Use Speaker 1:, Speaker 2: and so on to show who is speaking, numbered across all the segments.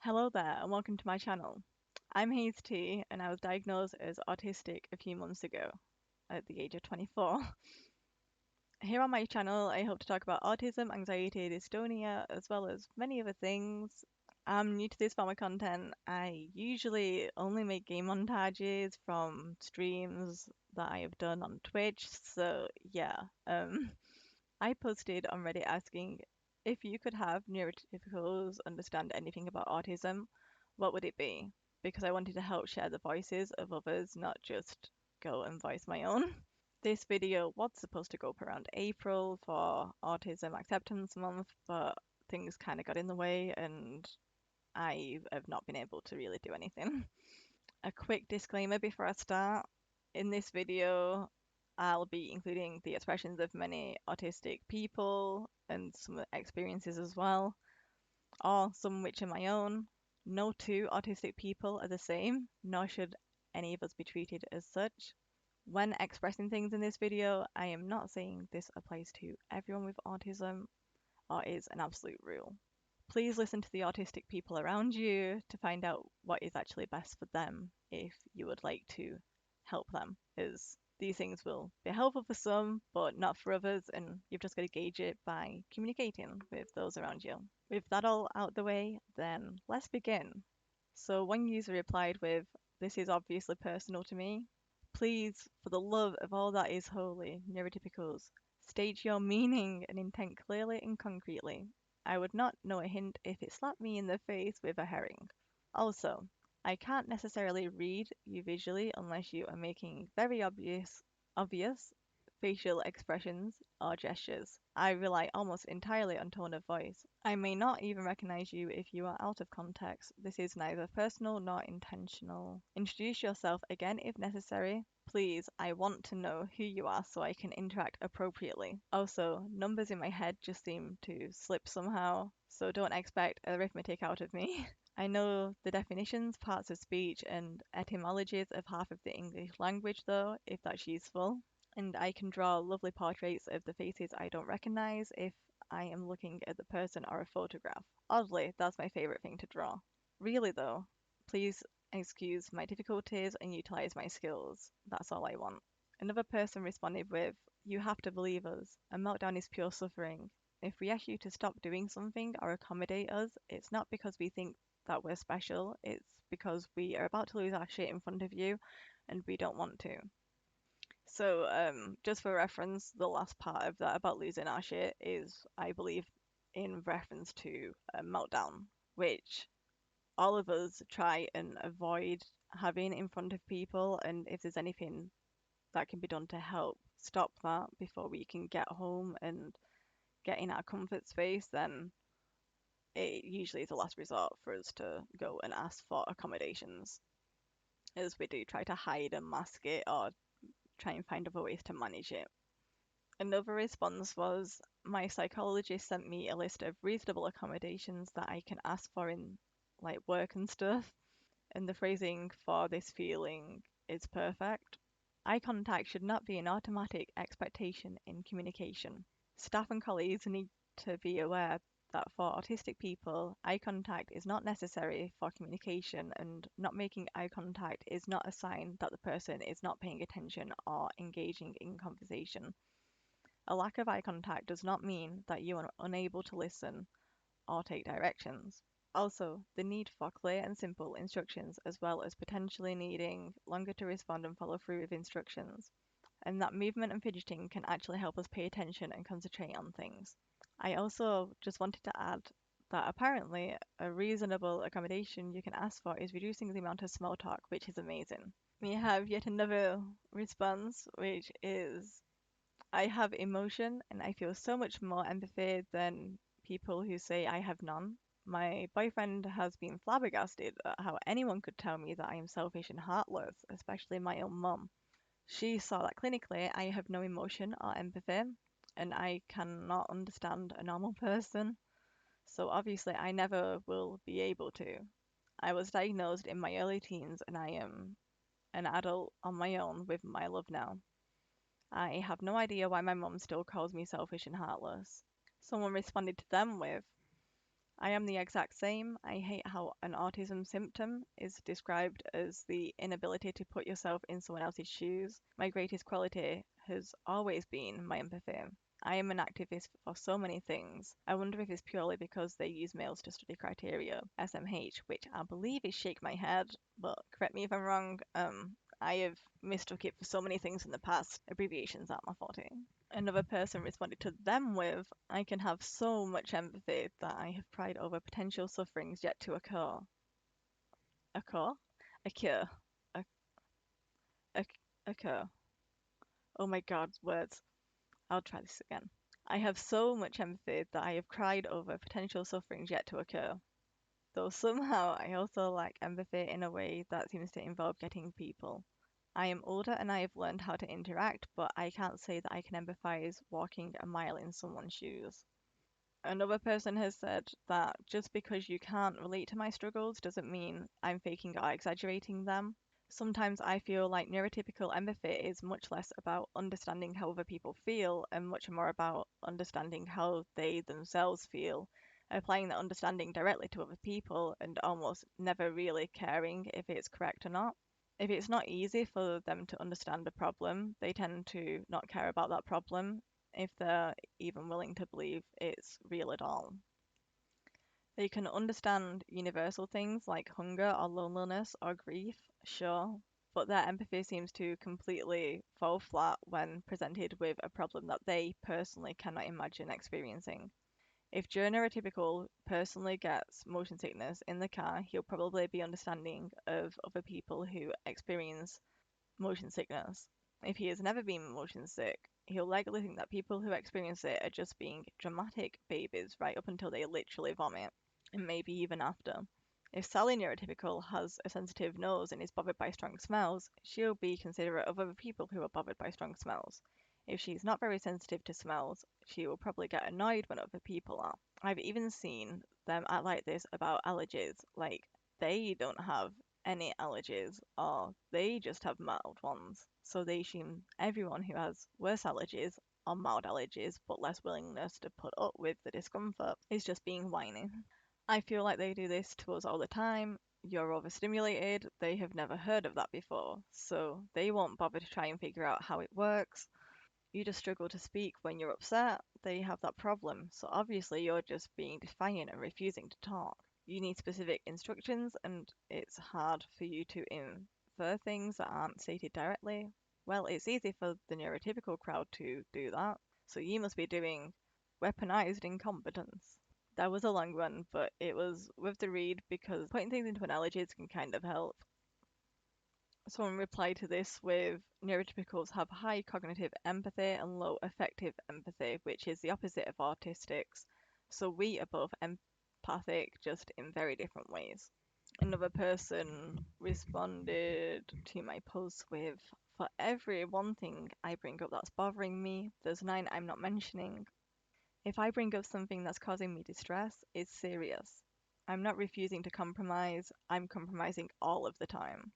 Speaker 1: Hello there, and welcome to my channel. I'm HayzTee, and I was diagnosed as autistic a few months ago at the age of 24. Here on my channel, I hope to talk about autism, anxiety, dystonia, as well as many other things. I'm new to this form of content. I usually only make game montages from streams that I have done on Twitch, so yeah. I posted on Reddit asking if you could have neurotypicals understand anything about autism, what would it be? Because I wanted to help share the voices of others, not just go and voice my own. This video was supposed to go up around April for Autism Acceptance Month, but things kind of got in the way and I have not been able to really do anything. A quick disclaimer before I start. In this video, I'll be including the expressions of many autistic people and some experiences as well, or some which are my own. No two autistic people are the same, nor should any of us be treated as such. When expressing things in this video, I am not saying this applies to everyone with autism or is an absolute rule. Please listen to the autistic people around you to find out what is actually best for them if you would like to help them, as these things will be helpful for some, but not for others, and you've just got to gauge it by communicating with those around you. With that all out the way, then let's begin. So one user replied with, "This is obviously personal to me. Please, for the love of all that is holy, neurotypicals, state your meaning and intent clearly and concretely. I would not know a hint if it slapped me in the face with a herring. Also, I can't necessarily read you visually unless you are making very obvious facial expressions or gestures. I rely almost entirely on tone of voice. I may not even recognize you if you are out of context. This is neither personal nor intentional. Introduce yourself again if necessary. Please, I want to know who you are so I can interact appropriately. Also, numbers in my head just seem to slip somehow, so don't expect arithmetic out of me. I know the definitions, parts of speech, and etymologies of half of the English language, though, if that's useful. And I can draw lovely portraits of the faces I don't recognize if I am looking at the person or a photograph. Oddly, that's my favorite thing to draw. Really, though, please excuse my difficulties and utilize my skills. That's all I want. Another person responded with, "You have to believe us. A meltdown is pure suffering. If we ask you to stop doing something or accommodate us, it's not because we think that we're special, it's because we are about to lose our shit in front of you and we don't want to." So, just for reference, the last part of that about losing our shit is, I believe, in reference to a meltdown, which all of us try and avoid having in front of people. And if there's anything that can be done to help stop that before we can get home and get in our comfort space, then it usually is the last resort for us to go and ask for accommodations, as we do try to hide and mask it or try and find other ways to manage it. Another response was, "My psychologist sent me a list of reasonable accommodations that I can ask for in like work and stuff, and the phrasing for this feeling is perfect. Eye contact should not be an automatic expectation in communication. Staff and colleagues need to be aware that for autistic people, eye contact is not necessary for communication, and not making eye contact is not a sign that the person is not paying attention or engaging in conversation. A lack of eye contact does not mean that you are unable to listen or take directions." Also, the need for clear and simple instructions, as well as potentially needing longer to respond and follow through with instructions, and that movement and fidgeting can actually help us pay attention and concentrate on things. I also just wanted to add that apparently a reasonable accommodation you can ask for is reducing the amount of small talk, which is amazing. We have yet another response, which is, "I have emotion and I feel so much more empathy than people who say I have none. My boyfriend has been flabbergasted at how anyone could tell me that I am selfish and heartless, especially my own mum. She saw that clinically I have no emotion or empathy, and I cannot understand a normal person, so obviously I never will be able to. I was diagnosed in my early teens and I am an adult on my own with my love now. I have no idea why my mum still calls me selfish and heartless." Someone responded to them with, I am the exact same. I hate how an autism symptom is described as the inability to put yourself in someone else's shoes. My greatest quality has always been my empathy. I am an activist for so many things. I wonder if it's purely because they use males to study criteria, SMH, which I believe is shake my head, but correct me if I'm wrong. I have mistook it for so many things in the past. Abbreviations aren't my forte. Another person responded to them with, I can have so much empathy that I have cried over potential sufferings yet to occur. Occur? Occur. Oc- Occur. Oh my god, words. I'll try this again. I have so much empathy that I have cried over potential sufferings yet to occur. Though somehow I also lack empathy in a way that seems to involve getting people. I am older and I have learned how to interact, but I can't say that I can empathize walking a mile in someone's shoes. Another person has said that just because you can't relate to my struggles doesn't mean I'm faking or exaggerating them. Sometimes I feel like neurotypical empathy is much less about understanding how other people feel and much more about understanding how they themselves feel, applying that understanding directly to other people and almost never really caring if it's correct or not. If it's not easy for them to understand a problem, they tend to not care about that problem if they're even willing to believe it's real at all. They can understand universal things like hunger or loneliness or grief, sure, but their empathy seems to completely fall flat when presented with a problem that they personally cannot imagine experiencing. If Joe Neurotypical personally gets motion sickness in the car, he'll probably be understanding of other people who experience motion sickness. If he has never been motion sick, he'll likely think that people who experience it are just being dramatic babies right up until they literally vomit, and maybe even after. If Sally Neurotypical has a sensitive nose and is bothered by strong smells, she'll be considerate of other people who are bothered by strong smells. If she's not very sensitive to smells, she will probably get annoyed when other people are. I've even seen them act like this about allergies, like they don't have any allergies or they just have mild ones. So they assume everyone who has worse allergies or mild allergies but less willingness to put up with the discomfort is just being whiny. I feel like they do this to us all the time. You're overstimulated, they have never heard of that before, so they won't bother to try and figure out how it works. You just struggle to speak when you're upset, they have that problem, so obviously you're just being defiant and refusing to talk. You need specific instructions, and it's hard for you to infer things that aren't stated directly. Well, it's easy for the neurotypical crowd to do that, so you must be doing weaponized incompetence. That was a long one, but it was worth the read because putting things into analogies can kind of help. Someone replied to this with neurotypicals have high cognitive empathy and low affective empathy, which is the opposite of autistics. So we are both empathic, just in very different ways. Another person responded to my post with, for every one thing I bring up that's bothering me, there's nine I'm not mentioning. If I bring up something that's causing me distress, it's serious. I'm not refusing to compromise, I'm compromising all of the time.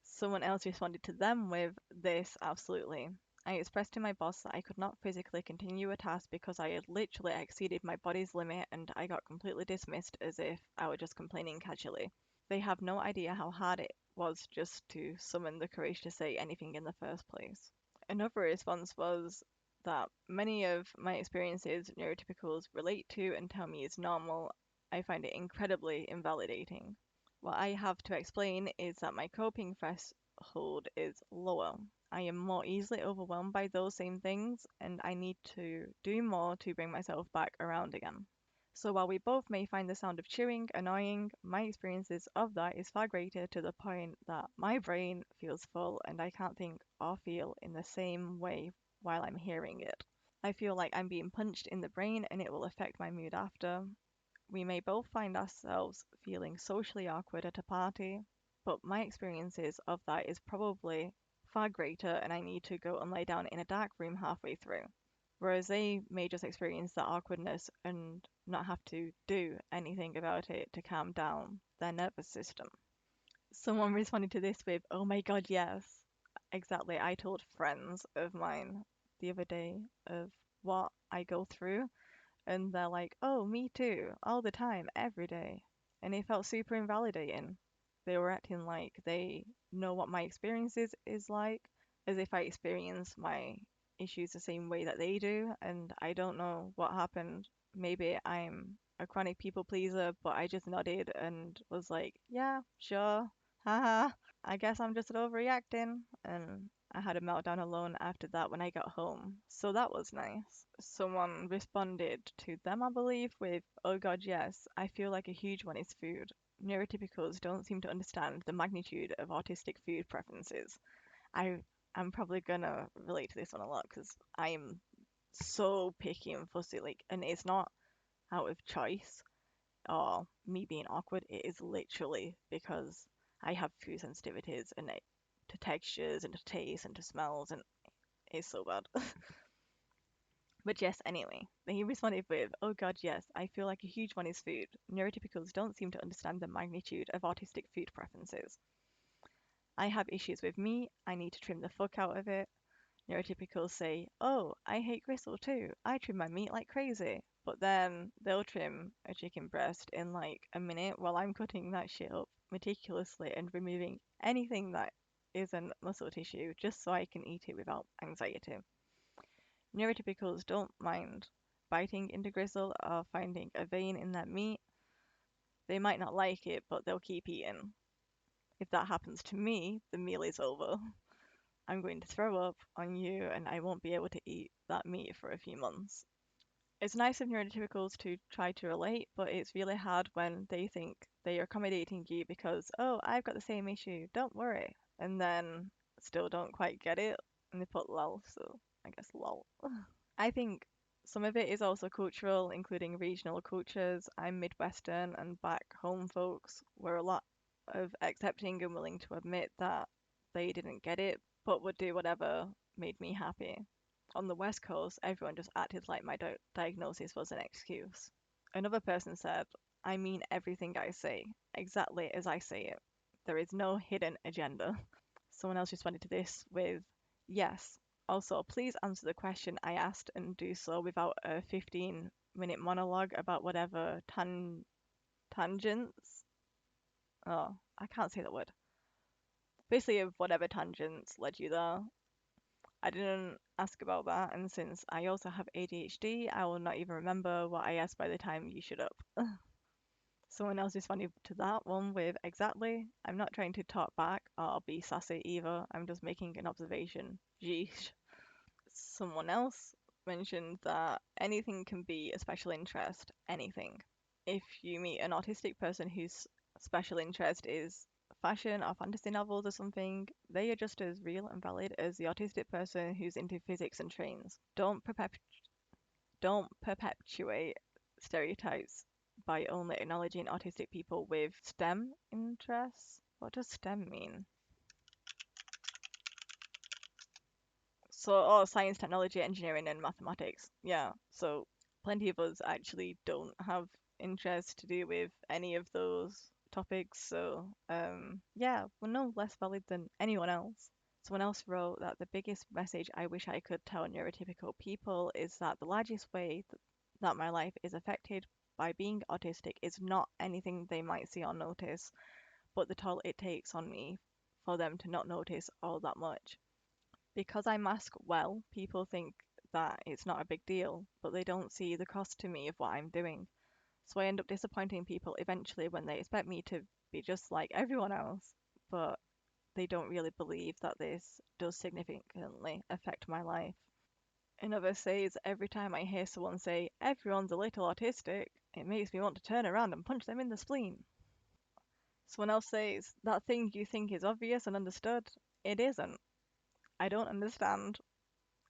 Speaker 1: Someone else responded to them with this absolutely. I expressed to my boss that I could not physically continue a task because I had literally exceeded my body's limit and I got completely dismissed as if I were just complaining casually. They have no idea how hard it was just to summon the courage to say anything in the first place. Another response was that many of my experiences neurotypicals relate to and tell me is normal. I find it incredibly invalidating. What I have to explain is that my coping threshold is lower. I am more easily overwhelmed by those same things, and I need to do more to bring myself back around again. So while we both may find the sound of chewing annoying, my experiences of that is far greater to the point that my brain feels full and I can't think or feel in the same way while I'm hearing it. I feel like I'm being punched in the brain and it will affect my mood after. We may both find ourselves feeling socially awkward at a party, but my experiences of that is probably far greater and I need to go and lay down in a dark room halfway through. Whereas they may just experience that awkwardness and not have to do anything about it to calm down their nervous system. Someone responded to this with, oh my god, yes. Exactly. I told friends of mine the other day of what I go through, And they're like, oh, me too, all the time, every day. And it felt super invalidating. They were acting like they know what my experience is like, as if I experience my issues the same way that they do. And I don't know what happened. Maybe I'm a chronic people pleaser, but I just nodded and was like, yeah, sure, haha. I guess I'm just overreacting. And I had a meltdown alone after that when I got home. So that was nice. Someone responded to them, I believe, with, oh god, yes, I feel like a huge one is food. Neurotypicals don't seem to understand the magnitude of autistic food preferences. I am probably gonna relate to this one a lot because I am so picky and fussy, like, and it's not out of choice or me being awkward. It is literally because I have food sensitivities and to textures and to taste and to smells, and it's so bad. But yes, anyway, he responded with, oh god, yes, I feel like a huge one is food. Neurotypicals don't seem to understand the magnitude of autistic food preferences. I have issues with meat, I need to trim the fuck out of it. Neurotypicals say, oh, I hate gristle too, I trim my meat like crazy. But then they'll trim a chicken breast in like a minute while I'm cutting that shit up meticulously and removing anything that isn't muscle tissue just so I can eat it without anxiety. Neurotypicals don't mind biting into gristle or finding a vein in that meat. They might not like it, but they'll keep eating. If that happens to me, the meal is over. I'm going to throw up on you and I won't be able to eat that meat for a few months. It's nice of neurotypicals to try to relate, but it's really hard when they think they are accommodating you because, oh, I've got the same issue, don't worry. And then still don't quite get it, and they put lol, so I guess lol. I think some of it is also cultural, including regional cultures. I'm Midwestern, and back home folks were a lot of accepting and willing to admit that they didn't get it, but would do whatever made me happy. On the West Coast, everyone just acted like my diagnosis was an excuse. Another person said, I mean everything I say, exactly as I say it. There is no hidden agenda. Someone else responded to this with, yes. Also, please answer the question I asked and do so without a 15-minute monologue about whatever tangents. Oh, I can't say that word. Basically, of whatever tangents led you there. I didn't ask about that, and since I also have ADHD, I will not even remember what I asked by the time you shut up. Someone else responded to that one with, exactly. I'm not trying to talk back or be sassy either. I'm just making an observation. Yeesh. Someone else mentioned that anything can be a special interest, anything. If you meet an autistic person whose special interest is fashion or fantasy novels or something, they are just as real and valid as the autistic person who's into physics and trains. Don't perpetuate stereotypes by only acknowledging autistic people with STEM interests. What does STEM mean? So, oh, science, technology, engineering, and mathematics. Yeah, so plenty of us actually don't have interest to do with any of those topics. So, yeah, we're no less valid than anyone else. Someone else wrote that the biggest message I wish I could tell neurotypical people is that the largest way that my life is affected by being autistic is not anything they might see or notice, but the toll it takes on me for them to not notice all that much. Because I mask well, people think that it's not a big deal, but they don't see the cost to me of what I'm doing. So I end up disappointing people eventually when they expect me to be just like everyone else, but they don't really believe that this does significantly affect my life. Another says, every time I hear someone say, everyone's a little autistic, it makes me want to turn around and punch them in the spleen. Someone else says, that thing you think is obvious and understood, it isn't. I don't understand.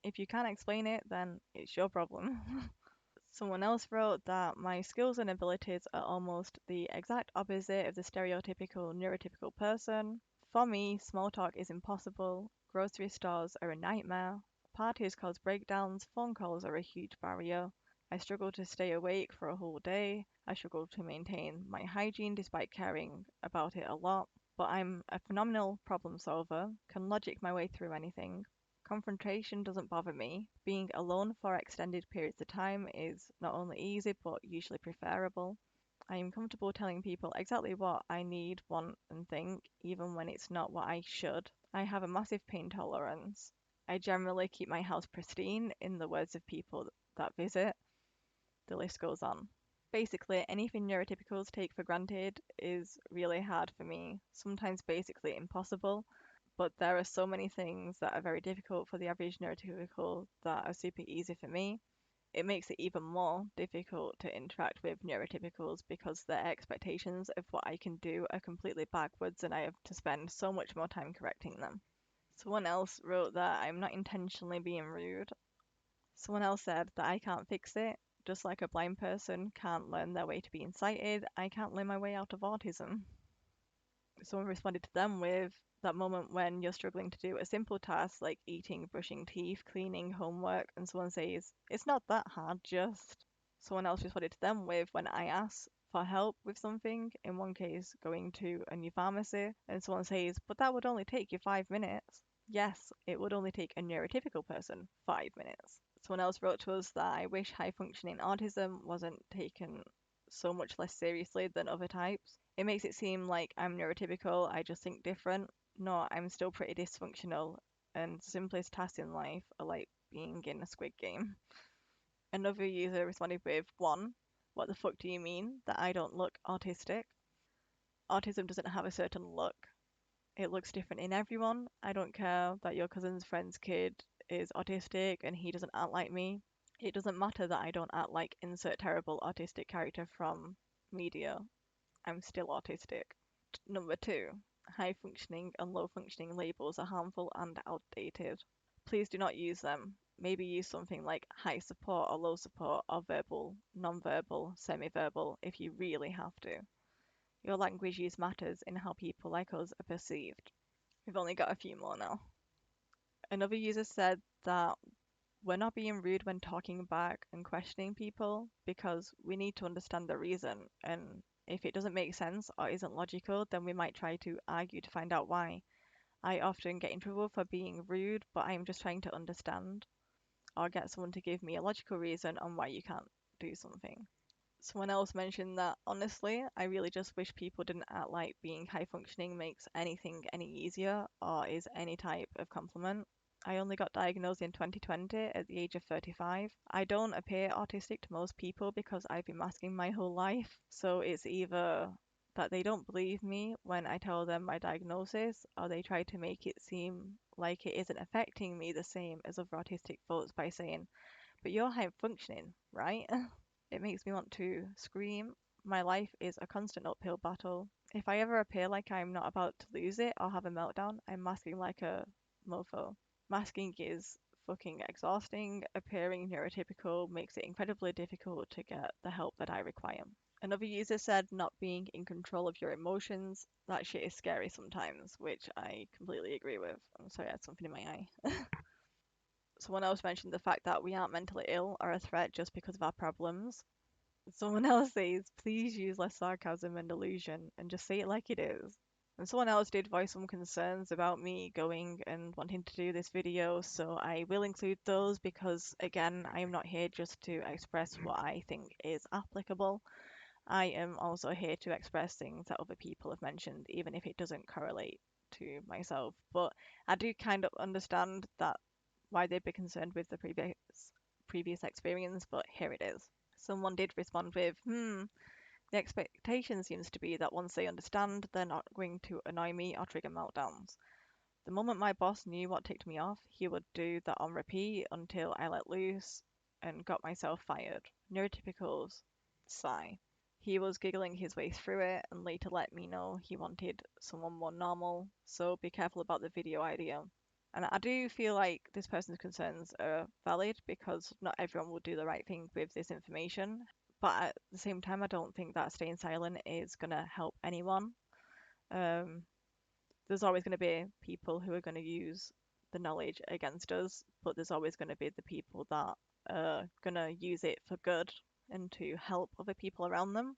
Speaker 1: If you can't explain it, then it's your problem. Someone else wrote that my skills and abilities are almost the exact opposite of the stereotypical neurotypical person. For me, small talk is impossible, grocery stores are a nightmare, parties cause breakdowns, phone calls are a huge barrier. I struggle to stay awake for a whole day. I struggle to maintain my hygiene despite caring about it a lot. But I'm a phenomenal problem solver, can logic my way through anything, Confrontation doesn't bother me. Being alone for extended periods of time is not only easy but usually preferable. I am comfortable telling people exactly what I need, want, and think, even when it's not what I should. I have a massive pain tolerance. I generally keep my house pristine, in the words of people that visit. The list goes on. Basically, anything neurotypicals take for granted is really hard for me, sometimes basically impossible, but there are so many things that are very difficult for the average neurotypical that are super easy for me. It makes it even more difficult to interact with neurotypicals because their expectations of what I can do are completely backwards and I have to spend so much more time correcting them. Someone else wrote that I'm not intentionally being rude. Someone else said that I can't fix it. Just like a blind person can't learn their way to being sighted, I can't learn my way out of autism. Someone responded to them with that moment when you're struggling to do a simple task like eating, brushing teeth, cleaning, homework, and someone says, "It's not that hard, just." Someone else responded to them with when I ask for help with something, in one case going to a new pharmacy, and someone says, "But that would only take you 5 minutes." Yes, it would only take a neurotypical person 5 minutes. Someone else wrote to us that I wish high functioning autism wasn't taken so much less seriously than other types. It makes it seem like I'm neurotypical, I just think different. No, I'm still pretty dysfunctional, and simplest tasks in life are like being in a Squid Game. Another user responded with, one, what the fuck do you mean that I don't look autistic? Autism doesn't have a certain look. It looks different in everyone. I don't care that your cousin's friend's kid is autistic and he doesn't act like me. It doesn't matter that I don't act like insert terrible autistic character from media. I'm still autistic. Number two, high functioning and low functioning labels are harmful and outdated. Please do not use them. Maybe use something like high support or low support or verbal, non-verbal, semi-verbal if you really have to. Your language use matters in how people like us are perceived. We've only got a few more now. Another user said that we're not being rude when talking back and questioning people because we need to understand the reason. And if it doesn't make sense or isn't logical, then we might try to argue to find out why. I often get in trouble for being rude, but I'm just trying to understand or get someone to give me a logical reason on why you can't do something. Someone else mentioned that honestly, I really just wish people didn't act like being high functioning makes anything any easier or is any type of compliment. I only got diagnosed in 2020 at the age of 35. I don't appear autistic to most people because I've been masking my whole life. So it's either that they don't believe me when I tell them my diagnosis, or they try to make it seem like it isn't affecting me the same as other autistic folks by saying, "But you're high functioning, right?" It makes me want to scream. My life is a constant uphill battle. If I ever appear like I'm not about to lose it or have a meltdown, I'm masking like a mofo. Masking is fucking exhausting. Appearing neurotypical makes it incredibly difficult to get the help that I require. Another user said not being in control of your emotions. That shit is scary sometimes, which I completely agree with. I'm sorry, I had something in my eye. Someone else mentioned the fact that we aren't mentally ill or a threat just because of our problems. Someone else says, please use less sarcasm and illusion and just say it like it is. And someone else did voice some concerns about me going and wanting to do this video, so I will include those because, again, I am not here just to express what I think is applicable. I am also here to express things that other people have mentioned, even if it doesn't correlate to myself. But I do kind of understand that why they'd be concerned with the previous experience, but here it is. Someone did respond with, the expectation seems to be that once they understand, they're not going to annoy me or trigger meltdowns. The moment my boss knew what ticked me off, he would do that on repeat until I let loose and got myself fired. Neurotypicals. Sigh. He was giggling his way through it and later let me know he wanted someone more normal, so be careful about the video idea. And I do feel like this person's concerns are valid because not everyone will do the right thing with this information. But at the same time, I don't think that staying silent is going to help anyone. Um, there's always going to be people who are going to use the knowledge against us, but there's always going to be the people that are going to use it for good and to help other people around them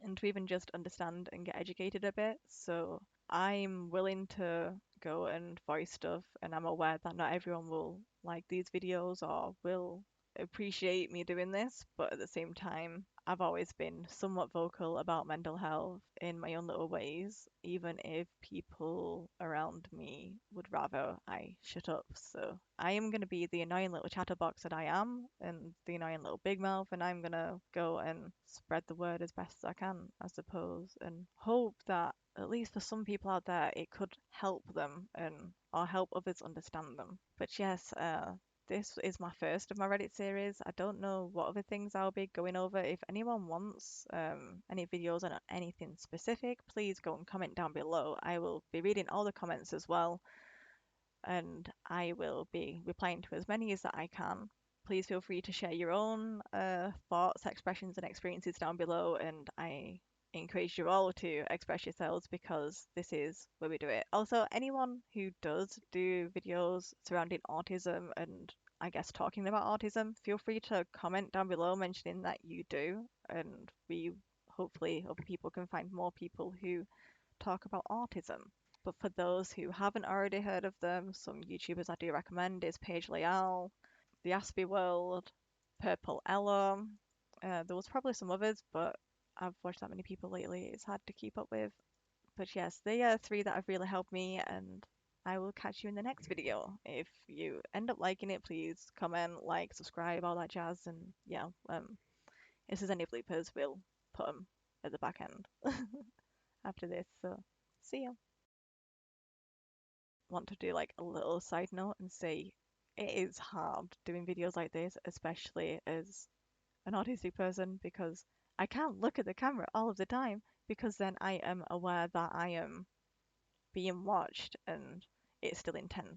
Speaker 1: and to even just understand and get educated a bit. So I'm willing to go and voice stuff, and I'm aware that not everyone will like these videos or will appreciate me doing this, but at the same time, I've always been somewhat vocal about mental health in my own little ways, even if people around me would rather I shut up. So I am going to be the annoying little chatterbox that I am, and the annoying little big mouth, and I'm going to go and spread the word as best as I can, I suppose, and hope that at least for some people out there, it could help them and or help others understand them. But yes, this is my first of my Reddit series. I don't know what other things I'll be going over. If anyone wants any videos on anything specific, please go and comment down below. I will be reading all the comments as well, and I will be replying to as many as that I can. Please feel free to share your own thoughts, expressions, and experiences down below, and I encourage you all to express yourselves because this is where we do it. Also, anyone who does do videos surrounding autism and I guess talking about autism, feel free to comment down below mentioning that you do, and we hopefully other people can find more people who talk about autism. But for those who haven't already heard of them, some YouTubers I do recommend is Paige Layle, the Aspie World, Purple Ella. There was probably some others, but I've watched that many people lately, it's hard to keep up with. But yes, they are three that have really helped me, and I will catch you in the next video. If you end up liking it, please comment, like, subscribe, all that jazz, and yeah, if there's any bloopers, we'll put them at the back end after this. So, see ya. Want to do like a little side note and say it is hard doing videos like this, especially as an autistic person, because I can't look at the camera all of the time because then I am aware that I am being watched and it's still intense.